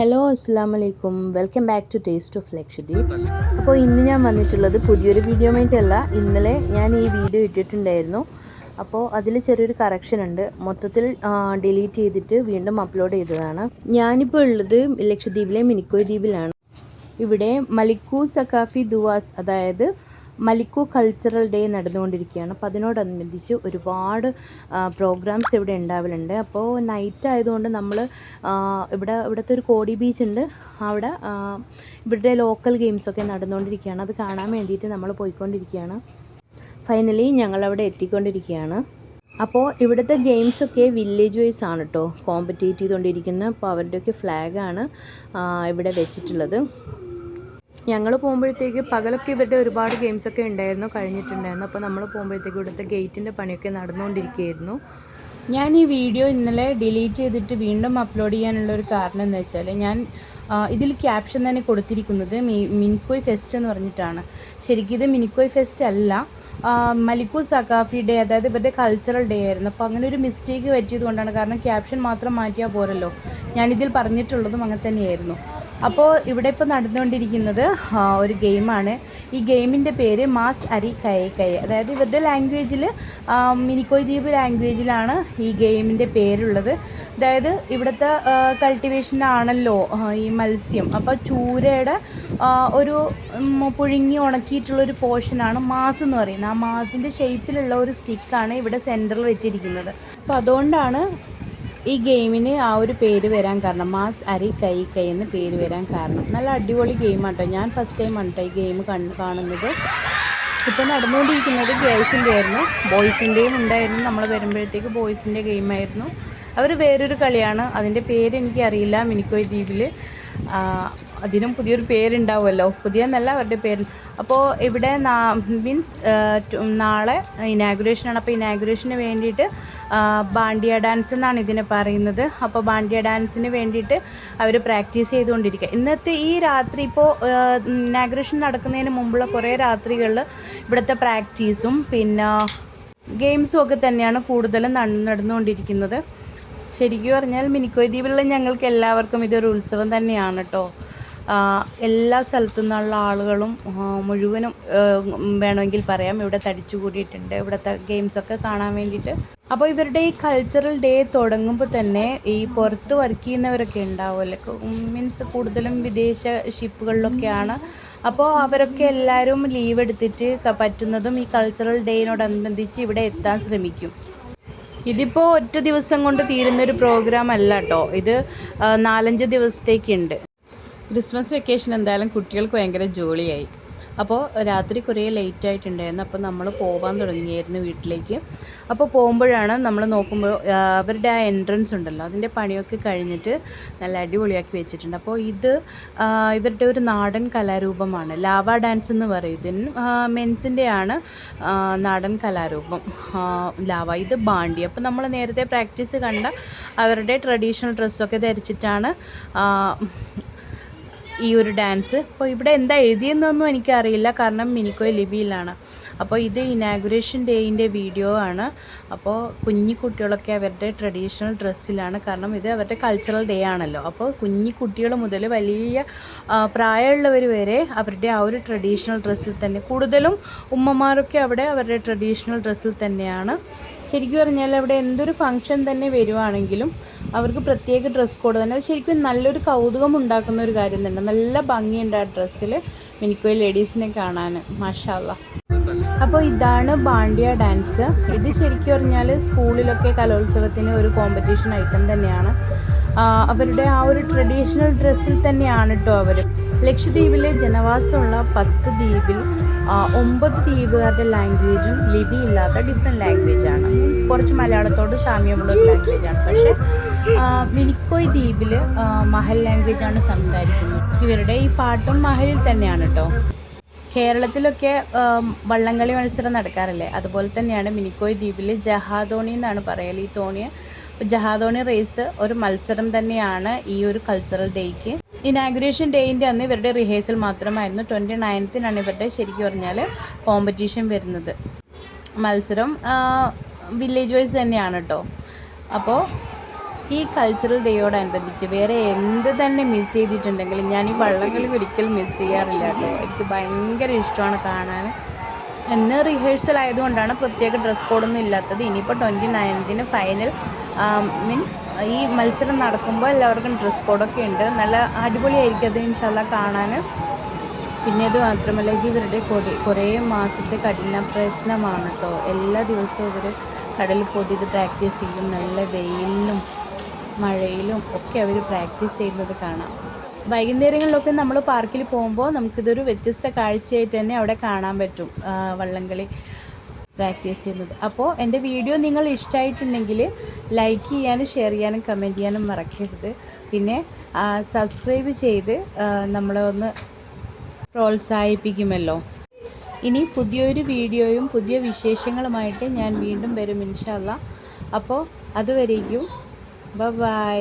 Hello അസ്സാം വലൈക്കും welcome back to taste of Lakshadweep. അപ്പോൾ ഇന്ന് ഞാൻ വന്നിട്ടുള്ളത് പുതിയൊരു വീഡിയോ ആയിട്ടല്ല. ഇന്നലെ ഞാൻ ഈ വീഡിയോ ഇട്ടിട്ടുണ്ടായിരുന്നു. അപ്പോൾ അതിൽ ചെറിയൊരു കറക്ഷൻ ഉണ്ട്. മൊത്തത്തിൽ ഡിലീറ്റ് ചെയ്തിട്ട് വീണ്ടും അപ്ലോഡ് ചെയ്തതാണ്. ഞാനിപ്പോൾ ഉള്ളത് ലക്ഷദ്വീപിലെ മിനിക്കോയ് ദ്വീപിലാണ്. ഇവിടെ മലിക്കു സക്കാഫി ദുവാസ്, അതായത് മലിക്കു കൾച്ചറൽ ഡേ നടന്നുകൊണ്ടിരിക്കുകയാണ്. അപ്പോൾ അതിനോടനുബന്ധിച്ച് ഒരുപാട് പ്രോഗ്രാംസ് ഇവിടെ ഉണ്ടാവലുണ്ട്. അപ്പോൾ നൈറ്റ് ആയതുകൊണ്ട് നമ്മൾ ഇവിടുത്തെ ഒരു കോടി ബീച്ച് ഉണ്ട്. അവിടെ ഇവരുടെ ലോക്കൽ ഗെയിംസൊക്കെ നടന്നുകൊണ്ടിരിക്കുകയാണ്. അത് കാണാൻ വേണ്ടിയിട്ട് നമ്മൾ പോയിക്കൊണ്ടിരിക്കുകയാണ്. ഫൈനലി ഞങ്ങളവിടെ എത്തിക്കൊണ്ടിരിക്കുകയാണ്. അപ്പോൾ ഇവിടുത്തെ ഗെയിംസൊക്കെ വില്ലേജ് വൈസ് ആണ് കേട്ടോ കോമ്പറ്റീറ്റ് ചെയ്തുകൊണ്ടിരിക്കുന്നത്. അപ്പോൾ അവരുടെയൊക്കെ ഫ്ലാഗാണ് ഇവിടെ വെച്ചിട്ടുള്ളത്. ഞങ്ങൾ പോകുമ്പോഴത്തേക്ക് പകലൊക്കെ ഇവരുടെ ഒരുപാട് ഗെയിംസൊക്കെ കഴിഞ്ഞിട്ടുണ്ടായിരുന്നു. അപ്പോൾ നമ്മൾ പോകുമ്പോഴത്തേക്ക് ഇവിടുത്തെ ഗേറ്റിൻ്റെ പണിയൊക്കെ നടന്നുകൊണ്ടിരിക്കുകയായിരുന്നു. ഞാൻ ഈ വീഡിയോ ഇന്നലെ ഡിലീറ്റ് ചെയ്തിട്ട് വീണ്ടും അപ്ലോഡ് ചെയ്യാനുള്ളൊരു കാരണം എന്ന് വെച്ചാൽ ഞാൻ ഇതിൽ ക്യാപ്ഷൻ തന്നെ കൊടുത്തിരിക്കുന്നത് മിനിക്കോയ് ഫെസ്റ്റ് എന്ന് പറഞ്ഞിട്ടാണ്. ശരിക്കും ഇത് മിനിക്കോയ് ഫെസ്റ്റ് അല്ല, മലിക്കു സക്കാഫി ഡേ, അതായത് ഇവരുടെ കൾച്ചറൽ ഡേ ആയിരുന്നു. അപ്പോൾ അങ്ങനെ ഒരു മിസ്റ്റേക്ക് പറ്റിയത് കൊണ്ടാണ്. കാരണം ക്യാപ്ഷൻ മാത്രം മാറ്റിയാൽ പോരല്ലോ. ഞാനിതിൽ പറഞ്ഞിട്ടുള്ളതും അങ്ങനെ തന്നെയായിരുന്നു. അപ്പോൾ ഇവിടെ ഇപ്പോൾ നടന്നുകൊണ്ടിരിക്കുന്നത് ഒരു ഗെയിമാണ്. ഈ ഗെയിമിൻ്റെ പേര് മാസ് അരി കയ കയ, അതായത് ഇവരുടെ ലാംഗ്വേജിൽ മിനിക്കോയ് ദ്വീപ് ലാംഗ്വേജിലാണ് ഈ ഗെയിമിൻ്റെ പേരുള്ളത്. അതായത് ഇവിടുത്തെ കൾട്ടിവേഷനാണല്ലോ ഈ മത്സ്യം. അപ്പോൾ ചൂരയുടെ ഒരു പുഴുങ്ങി ഉണക്കിയിട്ടുള്ളൊരു പോർഷനാണ് മാസ് എന്ന് പറയുന്നത്. ആ മാസിൻ്റെ ഷേപ്പിലുള്ള ഒരു സ്റ്റിക്കാണ് ഇവിടെ സെൻറ്ററിൽ വെച്ചിരിക്കുന്നത്. അപ്പോൾ അതുകൊണ്ടാണ് ഈ ഗെയിമിന് ആ ഒരു പേര് വരാൻ കാരണം, മാസ് അരി കൈ കൈ എന്ന് പേര് വരാൻ കാരണം. നല്ല അടിപൊളി ഗെയിമാണ് കേട്ടോ. ഞാൻ ഫസ്റ്റ് ടൈം ആണ് കേട്ടോ ഈ ഗെയിം കാണുന്നത്. ഇപ്പോൾ നടന്നുകൊണ്ടിരിക്കുന്നത് ഗേൾസിൻ്റെ ആയിരുന്നു, ബോയ്സിൻ്റെയും ഉണ്ടായിരുന്നു. നമ്മൾ വരുമ്പോഴത്തേക്ക് ബോയ്സിൻ്റെ ഗെയിമായിരുന്നു. അവർ വേറൊരു കളിയാണ്, അതിൻ്റെ പേര് എനിക്കറിയില്ല. മിനിക്കോയ് ദ്വീപിൽ അതിനും പുതിയൊരു പേരുണ്ടാവുമല്ലോ, പുതിയെന്നല്ല അവരുടെ പേര്. അപ്പോൾ ഇവിടെ മീൻസ് നാളെ ഇനാഗുറേഷനാണ്. അപ്പോൾ ഇനാഗുറേഷന് വേണ്ടിയിട്ട് ബാണ്ടിയ ഡാൻസ് എന്നാണ് ഇതിനെ പറയുന്നത്. അപ്പോൾ ബാണ്ടിയ ഡാൻസിന് വേണ്ടിയിട്ട് അവർ പ്രാക്ടീസ് ചെയ്തുകൊണ്ടിരിക്കുക. ഇന്നത്തെ ഈ രാത്രി ഇപ്പോൾ ഇനാഗുറേഷൻ നടക്കുന്നതിന് മുമ്പുള്ള കുറേ രാത്രികളിൽ ഇവിടുത്തെ പ്രാക്ടീസും പിന്നെ ഗെയിംസും ഒക്കെ തന്നെയാണ് കൂടുതലും നടന്നുകൊണ്ടിരിക്കുന്നത്. ശരിക്കും പറഞ്ഞാൽ മിനിക്കോയ് ദ്വീപിലുള്ള ഞങ്ങൾക്ക് എല്ലാവർക്കും ഇതൊരു ഉത്സവം തന്നെയാണ് കേട്ടോ. എല്ലാ സ്ഥലത്തു നിന്നുള്ള ആളുകളും മുഴുവനും വേണമെങ്കിൽ പറയാം ഇവിടെ തടിച്ചു കൂടിയിട്ടുണ്ട് ഇവിടുത്തെ ഗെയിംസൊക്കെ കാണാൻ വേണ്ടിയിട്ട്. അപ്പോൾ ഇവരുടെ ഈ കൾച്ചറൽ ഡേ തുടങ്ങുമ്പോൾ തന്നെ ഈ പുറത്ത് വർക്ക് ചെയ്യുന്നവരൊക്കെ ഉണ്ടാവുമല്ലോ, മീൻസ് കൂടുതലും വിദേശ ഷിപ്പുകളിലൊക്കെയാണ്. അപ്പോൾ അവരൊക്കെ എല്ലാവരും ലീവ് എടുത്തിട്ട് പറ്റുന്നതും ഈ കൾച്ചറൽ ഡേയോടനുബന്ധിച്ച് ഇവിടെ എത്താൻ ശ്രമിക്കും. ഇതിപ്പോൾ ഒറ്റ ദിവസം കൊണ്ട് തീരുന്നൊരു പ്രോഗ്രാം അല്ല കേട്ടോ, ഇത് 4-5 ദിവസത്തേക്കുണ്ട്. ക്രിസ്മസ് വെക്കേഷൻ എന്തായാലും കുട്ടികൾക്ക് ഭയങ്കര ജോളിയായി. അപ്പോൾ രാത്രി കുറേ ലേറ്റ് ആയിട്ടുണ്ടായിരുന്നു. അപ്പോൾ നമ്മൾ പോകാൻ തുടങ്ങിയായിരുന്നു വീട്ടിലേക്ക്. അപ്പോൾ പോകുമ്പോഴാണ് നമ്മൾ നോക്കുമ്പോൾ അവരുടെ ആ എൻട്രൻസ് ഉണ്ടല്ലോ, അതിൻ്റെ പണിയൊക്കെ കഴിഞ്ഞിട്ട് നല്ല അടിപൊളിയാക്കി വെച്ചിട്ടുണ്ട്. അപ്പോൾ ഇത് ഇവരുടെ ഒരു നാടൻ കലാരൂപമാണ്, ലാവ ഡാൻസ് എന്ന് പറയും. ഇതിന് മെൻസിൻ്റെയാണ് നാടൻ കലാരൂപം ലാവ. ഇത് ബാണ്ടി. അപ്പോൾ നമ്മൾ നേരത്തെ പ്രാക്ടീസ് കണ്ട അവരുടെ ട്രഡീഷണൽ ഡ്രസ്സൊക്കെ ധരിച്ചിട്ടാണ് ഈ ഒരു ഡാൻസ്. അപ്പോൾ ഇവിടെ എന്താ എഴുതിയെന്നൊന്നും എനിക്കറിയില്ല, കാരണം മിനിക്കോയ് ലിപിയിലാണ്. അപ്പോൾ ഇത് ഇനാഗുറേഷൻ ഡേയിൻ്റെ വീഡിയോ ആണ്. അപ്പോൾ കുഞ്ഞി കുട്ടികളൊക്കെ അവരുടെ ട്രഡീഷണൽ ഡ്രസ്സിലാണ്, കാരണം ഇത് അവരുടെ കൾച്ചറൽ ഡേ ആണല്ലോ. അപ്പോൾ കുഞ്ഞി കുട്ടികൾ മുതൽ വലിയ പ്രായമുള്ളവർ വരെ അവരുടെ ആ ഒരു ട്രഡീഷണൽ ഡ്രസ്സിൽ തന്നെ, കൂടുതലും ഉമ്മമാരൊക്കെ അവിടെ അവരുടെ ട്രഡീഷണൽ ഡ്രസ്സിൽ തന്നെയാണ്. ശരിക്കും പറഞ്ഞാൽ അവിടെ എന്തൊരു ഫംഗ്ഷൻ തന്നെ വരുവാണെങ്കിലും അവർക്ക് പ്രത്യേക ഡ്രസ് കോഡ് തന്നെ. അത് ശരിക്കും നല്ലൊരു കൗതുകം ഉണ്ടാക്കുന്ന ഒരു കാര്യം തന്നെ. നല്ല ഭംഗിയുണ്ട് ആ ഡ്രസ്സിൽ മിനിക്കോയ് ലേഡീസിനെ കാണാൻ, മാഷാ അല്ലാഹ്. അപ്പോൾ ഇതാണ് ബാണ്ടിയ ഡാൻസ്. ഇത് ശരിക്കും പറഞ്ഞാൽ സ്കൂളിലൊക്കെ കലോത്സവത്തിന് ഒരു കോമ്പറ്റീഷൻ ഐറ്റം തന്നെയാണ്. അവരുടെ ആ ഒരു ട്രഡീഷണൽ ഡ്രസ്സിൽ തന്നെയാണ് കേട്ടോ അവർ. ലക്ഷദ്വീപിലെ ജനവാസമുള്ള 10 ദ്വീപിൽ 9 ദ്വീപുകാരുടെ ലാംഗ്വേജും ലിപി ഇല്ലാത്ത ഡിഫറെൻറ്റ് ലാംഗ്വേജാണ്. മീൻസ് കുറച്ച് മലയാളത്തോട് സാമ്യമുള്ളൊരു ലാംഗ്വേജാണ്. പക്ഷേ മിനിക്കോയ് ദ്വീപിൽ മഹൽ ലാംഗ്വേജാണ് സംസാരിക്കുന്നത്. ഇവരുടെ ഈ പാട്ടും മഹലിൽ തന്നെയാണ് കേട്ടോ. കേരളത്തിലൊക്കെ വള്ളംകളി മത്സരം നടക്കാറില്ലേ, അതുപോലെ തന്നെയാണ് മിനിക്കോയ് ദ്വീപിൽ ജഹാദോണി എന്നാണ് പറയൽ ഈ തോണിയെ. ജഹാദോണി റേസ് ഒരു മത്സരം തന്നെയാണ് ഈ ഒരു കൾച്ചറൽ ഡേക്ക്. ഇനാഗുറേഷൻ ഡേയിൻ്റെ അന്ന് ഇവരുടെ റിഹേഴ്സൽ മാത്രമായിരുന്നു. 29th ഇവരുടെ ശരിക്കും പറഞ്ഞാൽ കോമ്പറ്റീഷൻ വരുന്നത്. മത്സരം വില്ലേജ് വൈസ് തന്നെയാണ് കേട്ടോ. അപ്പോൾ ഈ കൾച്ചറൽ ഡേയോടനുബന്ധിച്ച് വേറെ എന്ത് തന്നെ മിസ് ചെയ്തിട്ടുണ്ടെങ്കിലും ഞാൻ ഈ വള്ളംകളി ഒരിക്കലും മിസ് ചെയ്യാറില്ല കേട്ടോ. എനിക്ക് ഭയങ്കര ഇഷ്ടമാണ് കാണാൻ. ഇന്ന് റിഹേഴ്സൽ ആയതുകൊണ്ടാണ് പ്രത്യേക ഡ്രസ് കോഡൊന്നും ഇല്ലാത്തത്. ഇനിയിപ്പോൾ 29ന് ഫൈനൽ മീൻസ് ഈ മത്സരം നടക്കുമ്പോൾ എല്ലാവർക്കും ഡ്രസ് കോഡൊക്കെ ഉണ്ട്. നല്ല അടിപൊളിയായിരിക്കും അത് ഇൻഷാല്ലാ കാണാൻ. പിന്നെ അത് മാത്രമല്ല, ഇത് ഇവരുടെ കുറേ മാസത്തെ കഠിന പ്രയത്നമാണ് കേട്ടോ. എല്ലാ ദിവസവും ഇവർ കടലിൽ പോയിട്ട് ഇത് പ്രാക്ടീസ് ചെയ്യും. നല്ല വെയിലിലും മഴയിലും ഒക്കെ അവർ പ്രാക്ടീസ് ചെയ്യുന്നത് കാണാം. വൈകുന്നേരങ്ങളിലൊക്കെ നമ്മൾ പാർക്കിൽ പോകുമ്പോൾ നമുക്കിതൊരു വ്യത്യസ്ത കാഴ്ചയായിട്ട് തന്നെ അവിടെ കാണാൻ പറ്റും വള്ളംകളി പ്രാക്ടീസ് ചെയ്യുന്നത്. അപ്പോൾ എൻ്റെ വീഡിയോ നിങ്ങൾ ഇഷ്ടമായിട്ടുണ്ടെങ്കിൽ ലൈക്ക് ചെയ്യാനും ഷെയർ ചെയ്യാനും കമൻറ്റ് ചെയ്യാനും മറക്കരുത്. പിന്നെ സബ്സ്ക്രൈബ് ചെയ്ത് നമ്മളെ ഒന്ന് പ്രോത്സാഹിപ്പിക്കുമല്ലോ. ഇനി പുതിയൊരു വീഡിയോയും പുതിയ വിശേഷങ്ങളുമായിട്ട് ഞാൻ വീണ്ടും വരും ഇൻഷാ അല്ലാ. അപ്പോൾ അതുവരേക്കും ബൈ.